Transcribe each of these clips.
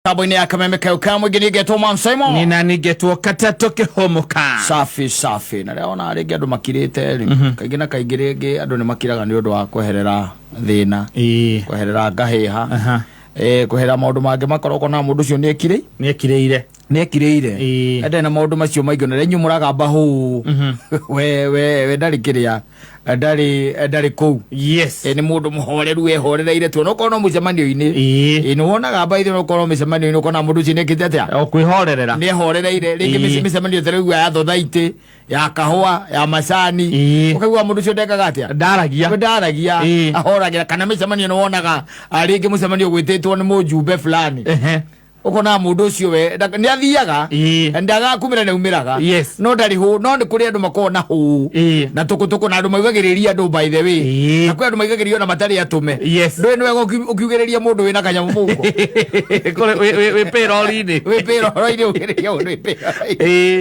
Sabuni ya kameme kaukamwe gini geto mamsaimo Nina ni geto katatoke homoka Safi na leo na arege adu makirite Kaigina kaigirege adu ni makiraga ni odo wa kweherera thina Kweherera gaheha Kweherera maudu mage makoroko na mundu cio Niekireire Ede na maudu macio maigo na renyu muraga bahu We ndari kiria Ndari kou Yes ni mundu muhoreru ehorereire tu no kono mucemanio-ini ni wonaga mbaithe no kono mucemanio-ini ukona mundu ci nekite atia kwihorerera ni horereire ringi micemanio tereugua ya thothaiti ya kahua ya macani ukaigua mundu cio ndekaga atia ndaragia ahoragira kana micemanio no wonaga ringi mucemanio gwititwo ni mujumbe fulani ukona mundu cio we ni athiaga ndaga kumira ne umiraga no ndari hu no ni kuri andu makona hu na tukutuku na andu maigagiriria andu by the way na kuri andu maigagiriria na matari atume ndwe ni wego ukiugiriria mundu wina kanyamu muko kore we perori-ini ukiria mundu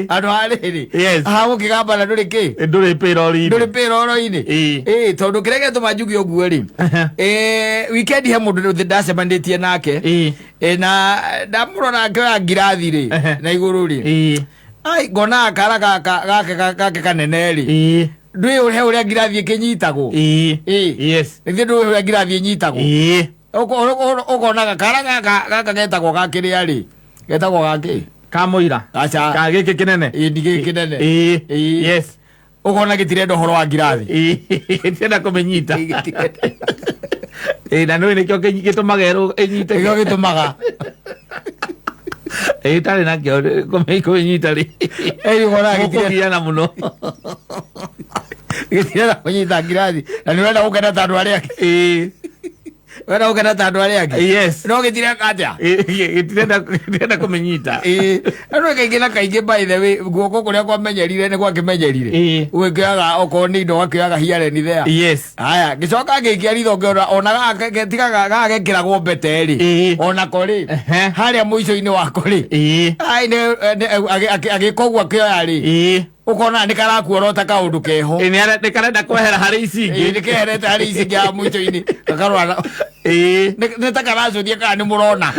andu hariri hawo kigamba na nduri ki nduri perori-ini tondu kirege tumanjugi oguo ri weekend he mundu ndacemanĩtie nake na ndamurora akioya ngirathi ri na iguru ri ai ngona akara gake kanene ri ndui uria ngirathi ikinyitagwo yes nithie ndui uria ngirathi inyitagwo ukona gakara gaka getagwo gakiria ri getagwo gaki kamuira acha kagiki kinene ndigiki kinene yes ukona gitirenda horo wa ngirathi gitienda kumenyita na no ni kyo gitumaga enyite kyo gitumaga tari na kyo kumenyita ri gora gitirenda muno gitirenda kunyita ngirathi na ni wenda gukena tandu aria wenda gukena tandu aria yes no gitirenda atia gitirenda kumenyita no kaingina kaingi by the way guoko kuria kwamenyerire ni gwakimenyerire gwikiraga okoni ndo gakiraga hiare ni there yes haya gicoka ngikia ritho ngiona ona getigaga gagekiragwo beteri ona kori haria muico-ini wako ri ai ne agikogwa kioya ri ukona ni karakuorota kaundu keho ni karenda kwehera hari ici ni keherete hari ici ya muico-ini kakarwa ni takaracuthia kana ni murona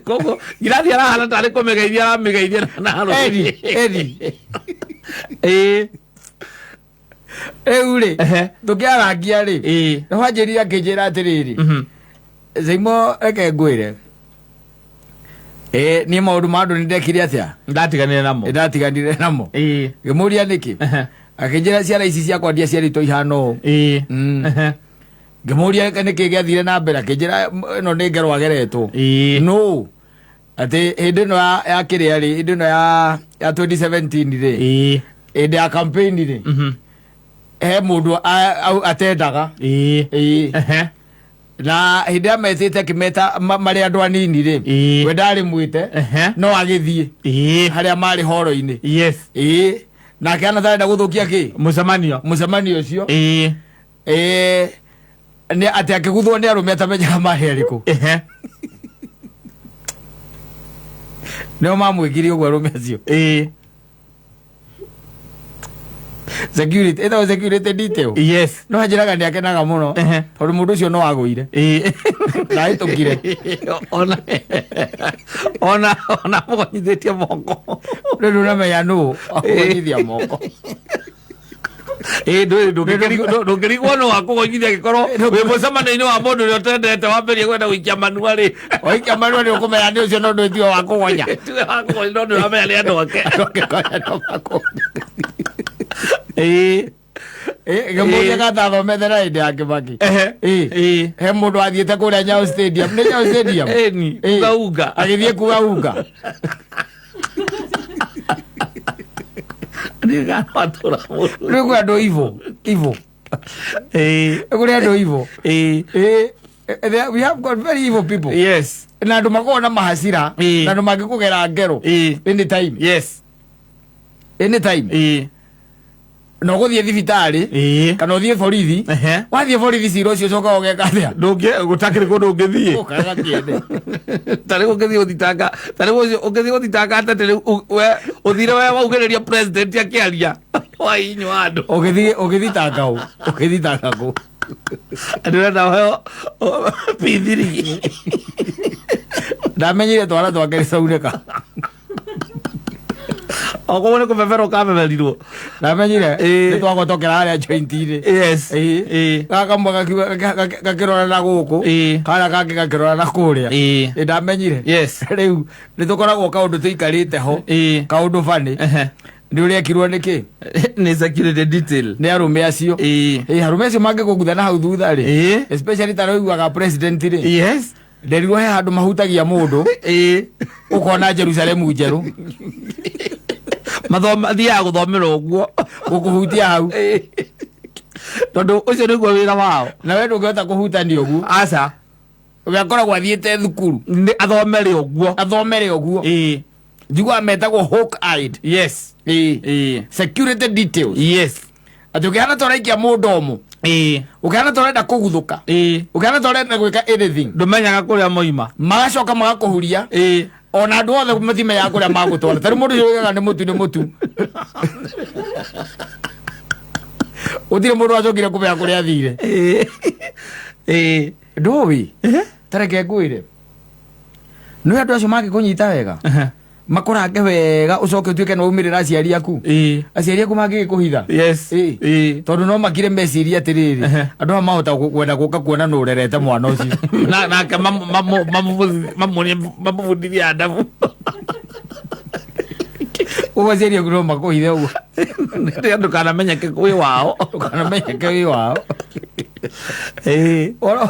kogo ngirathi arahana tari kumigeithia aramigeithia na haro ri tukiarangia ri ni wanjirire akinjira atiriri Zaimo reke ngwire ni maundu ma andu ni ndekire atia ndatiganire namo ngimuria niki akinjira ciara ici ciakwa ndia ciarito ihano ngimuria niki giathire na mbere akinjira no ni ngero ageretwo no ati hindi no ya kiria ri hindi no ya 2017 ri hindi ya campaign ri he mundu atendaga na hindi ametite kimeta mari andu anini ri we ndari mwite no agithie haria mari horo-ini na kana ndarenda guthukia ki mucemanio ucio ni ati akiguthwo ni arume atamenyaga mari ariku nio mamwikire uguo arume acio security detail no njiraga ni akenaga muno tondu mundu ucio no agwire na itukire ona mugonyithĩtie moko ndu namenya nu agonyithia moko ndũngĩrigwo no wakũgonyithia angĩkorwo wĩ mũcemanio-inĩ wa mũndũ ũrĩa ũtendete wambĩrie kwenda gũikia manua rĩ waikia manua nĩ ũkũmenya nĩ ũcio no ndwĩtio wa kũgonya no ndũramenya nĩ andũ ake ngimuria gatathomethera hĩndĩ ya Kibaki he mũndũ athiĩte kũrĩa Nyayo Stadium nĩ Nyayo Stadium unga agĩthiĩ kuga unga rä kå andå ivo kå andå ivo we have got very evil people na andå makorwo na mahacira na andå mangä kå gera ngero anytime no gå thiä thibitarä kana å thiä borithi wathiä borithi cira å cio coka å geka atä gå takä rä kå ndå å ngä thiä tarä gå ngä thiä gå thitanga tarä å ngä thiä gå thitanga atä å thire we waugä rä ria president akä aria wainywa andå å gä thitanga å å gä thitanga kå andå renda heo pithiri ndamenyire twara twake sauneka Oko ko bevero ka bevelirwo ndamenyire ni twagotokera aria jointire yes kaka mbaga gakirora na guku kana kake gakirora na kuria ndamenyire yes riu ni tukoragwo kaundu tuikarite ho kaundu fani ni uria kirwo niki ni security detail ni arume acio arume acio mange kuguthana hau thutha ri especially taroiguaga president ri yes nderirwo he handu mahutagia mundu ukona Jerusalemu njeru mathoma thia guthomera uguo gukuhutia hau tondu ucio niguo wira wao na we ndungihota kuhutania uguo aca ugakoragwo athiete thukuru athomere uguo njigua metagwo hawk-eyed yes security details yes ati ukihana toraikia mundomo ukihana torenda kuguthuka ukihana torenda gwika anything ndumenyaga kuria moima magacoka magakuhuria ona andu othe mathimenyaga kuria magutwara tari mundu ucio ni mutu utire mundu acokire kumenya kuria athire nduwi tareke ngwire ni andu acio mangikunyita wega makorange wega ucoke utuike no umirira aciari aku mangikuhitha yes tondu no makire meciria atiriri andu aya mahota kwenda guka kuona no urerete mwana ucio nake mamubundithia adabu ugaciaria kuno makuhithe uguo ndi andu kanamenyeke wi wao oro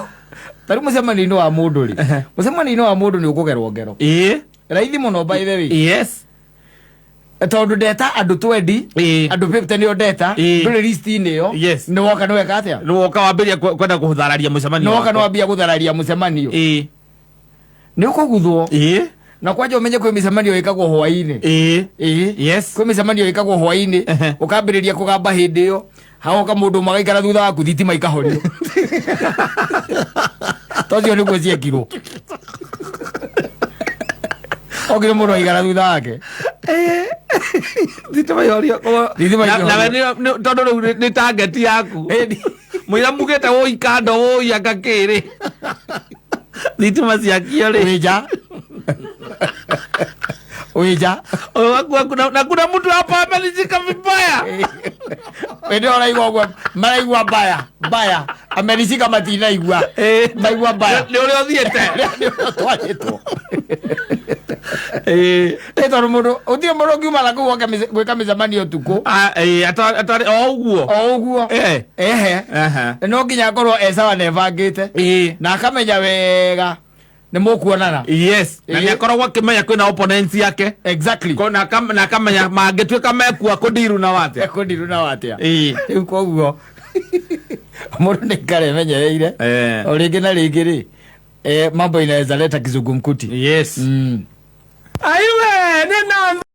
tari mucemanio-ini wa mundu ri mucemanio-ini wa mundu ni ukugerwo ngero raithi muno by the way yes tondu ndeta andu 20 andu 50 nio ndeta nduri list-ini yo ni woka ni weka atia ni woka wambiria kwenda kuthararia mucemanio ni woka no wambia guthararia mucemanio ni ukuguthwo na kwaje umenye kwi micemanio ikagwo hwaini yes kwi micemanio ikagwo hwaini ukambiriria kugamba hindi yo haoka mundu magaikara thutha waku thitima ikahorio tocio niguo ciekirwo ogire mundu aigara thutha wake thitima ihorio na we tondu riu ni target yaku mwira mugite woikando woiaka kiri thitima ciakio ri wija na kuna mtu hapa amenishika vibaya ndio raigwa maraigwa baya amenishika matinaigwa maigwa baya ni uri othiete twajitwo tondu mundu uthie mundu ngiuma na kuwa gwika micemanio tuku atari o uguo no nginya akorwo esawa na ebangite na akamenya wega ni mukuonana yes na ni akoragwo akimenya kwina opponents yake exactly na akamenya mangituika mekua kundiru na watia riu koguo mundu ni kare menyereire o ringi na ringi ri mambo inaweza leta kizungumkuti yes aiwe nina